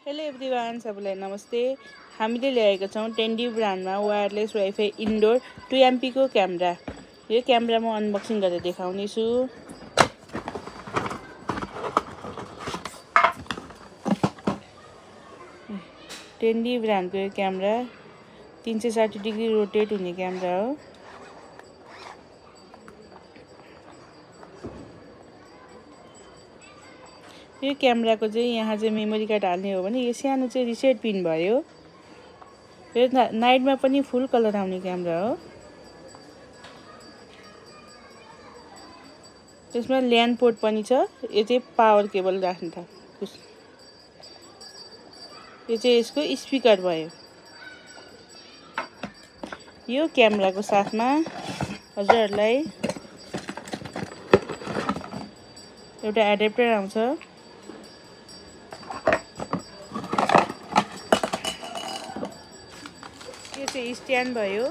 Hello everyone, सबैलाई नमस्ते। हामीले ल्याएका छौँ टेन्डी ब्रान्डमा वायरलेस वाइफाई इन्डोर 2 MP को क्यामेरा। यो क्यामेरा म अनबक्सिङ गरेर देखाउने छु। टेन्डी ब्रान्डको यो क्यामेरा 360 डिग्री रोटेट हुने क्यामेरा हो। यो क्यामेराको चाहिँ यहाँ चाहिँ मेमोरी कार्ड हाल्ने हो भने यो सानो चाहिँ रिसेट पिन भयो। यो नाइटमा पनि फुल कलर आउने क्यामेरा हो। त्यसमा ल्यान पोर्ट पनि छ। यो चाहिँ पावर केबल राख्ने ठाउँ। यो चाहिँ यसको स्पिकर भयो। यो क्यामेराको साथमा हजुरहरूलाई एउटा एडाप्टर आउँछ। यो चाहिँ स्ट्यान्ड भयो।